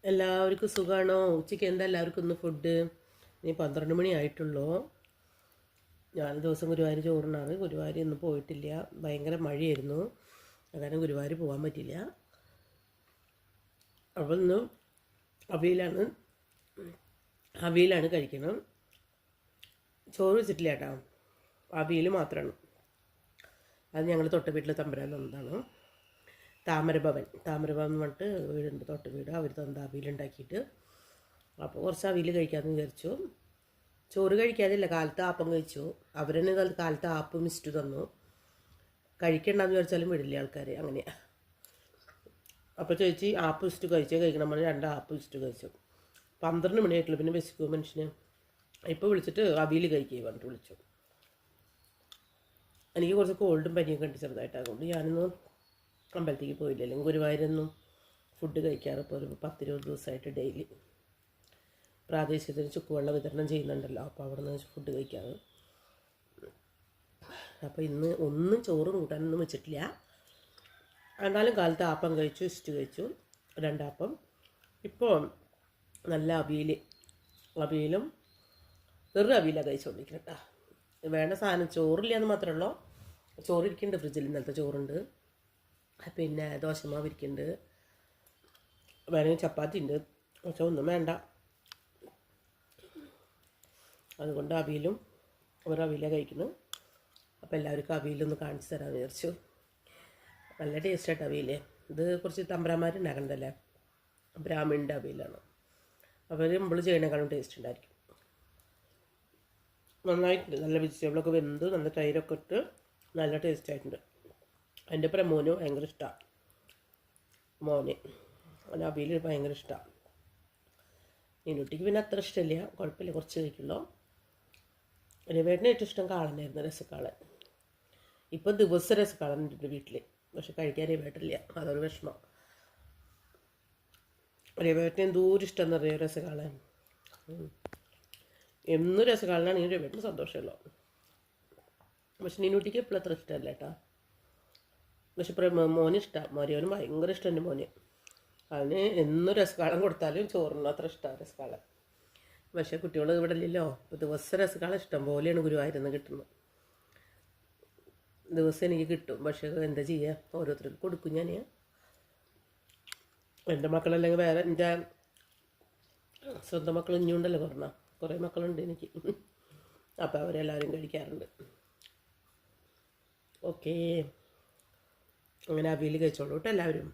എല്ലാവർക്കും സുഖമാണോ? ഉച്ചയ്ക്ക് എന്താ എല്ലാവർക്കും ഇന്ന് ഫുഡ്? ഇനി 12 മണി ആയിട്ടുള്ളൂ. ഞാൻ ദിവസം ഗുരുവായൂർ ചോറിനാണ്. ഗുരുവായൂർ ഇന്ന് പോയിട്ടില്ല, ഭയങ്കര മഴയായിരുന്നു. കാരണം ഗുരുവായൂർ പോകാൻ പറ്റില്ല. അപ്പോൾ ഇന്ന് അവിയലാണ് അവിയലാണ് കഴിക്കണം. ചോറ് വെച്ചിട്ടില്ല കേട്ടോ, അവിയൽ മാത്രമാണ്. അത് ഞങ്ങൾ തൊട്ട വീട്ടിൽ തമ്പുരാൻ തന്നതാണ്. താമരഭവൻ എന്ന് പറഞ്ഞിട്ട് വീടുണ്ട്, തൊട്ട് വീട്. അവർ തന്ന അവിയലുണ്ടാക്കിയിട്ട് അപ്പോൾ കുറച്ച് അവിയൽ കഴിക്കാമെന്ന് വിചാരിച്ചു. ചോറ് കഴിക്കാതില്ല, കാലത്ത് ആപ്പം കഴിച്ചു. അവരെന്നെ കാലത്ത് ആപ്പും മിസ്റ്റ് തന്നു. കഴിക്കണ്ടെന്ന് വിചാരിച്ചാലും വിടില്ല ആൾക്കാർ, അങ്ങനെയാണ്. അപ്പോൾ ചോദിച്ച് ആപ്പ് മിസ്റ്റ് കഴിക്കണം പറഞ്ഞ് 2 ആപ്പ് മിസ്റ്റ് കഴിച്ചു. 12 മണിയായിട്ടുള്ളൂ. പിന്നെ വിശക്കും മനുഷ്യന്. ഇപ്പോൾ വിളിച്ചിട്ട് അവിയൽ കഴിക്കുക പറഞ്ഞിട്ട് വിളിച്ചു. എനിക്ക് കുറച്ച് കോൾഡും പനിയൊക്കെ ഉണ്ട് ചെറുതായിട്ട്. അതുകൊണ്ട് ഞാനൊന്നും അമ്പലത്തേക്ക് പോയില്ല. അല്ലെങ്കിൽ ഗുരുവായൂരൊന്നും ഫുഡ് കഴിക്കാറ് ഇപ്പോൾ ഒരു 10-20 ദിവസമായിട്ട് ഡെയിലി പ്രാദേശികത്തിന് ചുക്കുവെള്ളം വിതരണം ചെയ്യുന്നുണ്ടല്ലോ, അപ്പോൾ അവിടെ നിന്ന് ഫുഡ് കഴിക്കാറ്. അപ്പോൾ ഇന്ന് ഒന്നും ചോറും കൂട്ടാനൊന്നും വെച്ചിട്ടില്ല. എന്നാലും കാലത്ത് ആപ്പം കഴിച്ചു, ഇസ്റ്റ് കഴിച്ചു, 2 ആപ്പം. ഇപ്പോൾ നല്ല അവിയലും വെറും അവിയലാണ് കഴിച്ചുകൊണ്ടിരിക്കുന്നത് കേട്ടോ. വേണ്ട സാധനം ചോറില്ല എന്ന് മാത്രമേ ഉള്ളൂ. ചോറിരിക്കുന്നുണ്ട് ഫ്രിഡ്ജിൽ, ഇന്നലത്തെ ചോറുണ്ട്. പിന്നെ ദോശമാവ് ഇരിക്കുന്നുണ്ട്, വേണമെങ്കിൽ ചപ്പാത്തി ഉണ്ട്. പക്ഷെ ഒന്നും വേണ്ട, അതുകൊണ്ട് അവിയലും അവിയലാണ് കഴിക്കുന്നത്. അപ്പോൾ എല്ലാവർക്കും അവിയലൊന്ന് കാണിച്ചു തരാമെന്ന് വിചാരിച്ചു. നല്ല ടേസ്റ്റായിട്ട് അവിയൽ. ഇത് കുറച്ച് തമ്പ്രാന്മാരുണ്ടാക്കണതല്ലേ, ബ്രാഹ്മണിൻ്റെ അവിയലാണ്. അവർ നമ്മൾ ചെയ്യണേക്കാളും ടേസ്റ്റ് ഉണ്ടായിരിക്കും. നന്നായിട്ടുണ്ട്, നല്ല വെജിറ്റബിളൊക്കെ വെന്ത് നല്ല തൈരൊക്കെ ഇട്ട് നല്ല ടേസ്റ്റ് ആയിട്ടുണ്ട്. എൻ്റെ മോന് ഭയങ്കര ഇഷ്ടമാണ്. മോന് അവന് അവിയൽ ഭയങ്കര ഇഷ്ടമാണ്. മീനുട്ടിക്ക് പിന്നെ അത്ര ഇഷ്ടമില്ല, കുഴപ്പമില്ല, കുറച്ച് കഴിക്കുള്ളൂ. രവേട്ടിന് ഏറ്റവും ഇഷ്ടം കാളനായിരുന്നു, രസക്കാളൻ. ഇപ്പം ദിവസം രസക്കാളൻ ഉണ്ട് വീട്ടിൽ, പക്ഷെ കഴിക്കാൻ രവേട്ടില്ല, അതൊരു വിഷമം. രവേട്ടിന് എന്തോരം ഇഷ്ടം എന്ന് പറയുക രസക്കാളൻ. എന്നും രസക്കാളനാണെങ്കിൽ രവേട്ടിന് സന്തോഷമല്ലോ. പക്ഷെ നീനുട്ടിക്ക് എപ്പോഴും അത്ര ഇഷ്ടമല്ല കേട്ടോ. പക്ഷെ മോന് ഇഷ്ടമാണ്, മോന് ഭയങ്കര ഇഷ്ടം. എൻ്റെ മോന് അതിന് എന്നും രസക്കാലം കൊടുത്താലും ചോറിന് അത്ര ഇഷ്ടമാണ് രസക്കാലം. പക്ഷേ കുട്ടികൾ ഇവിടെ ഇല്ലല്ലോ. ഇപ്പോൾ ദിവസം രസക്കാലം ഇഷ്ടം പോലെയാണ് ഗുരുവായൂരുന്ന് കിട്ടുന്നത്. ദിവസം എനിക്ക് കിട്ടും, പക്ഷേ എന്താ ചെയ്യുക, ഓരോരുത്തർക്ക് കൊടുക്കും ഞാൻ. എൻ്റെ മക്കളല്ലെങ്കിൽ വേറെ എൻ്റെ സ്വന്തം മക്കൾ ഇനിയുണ്ടല്ലോ കുറേ മക്കളുണ്ട് എനിക്ക്. അപ്പോൾ അവരെല്ലാവരും കഴിക്കാറുണ്ട്. ഓക്കേ, അങ്ങനെ അവിയൽ കഴിച്ചോളൂ കേട്ടോ എല്ലാവരും.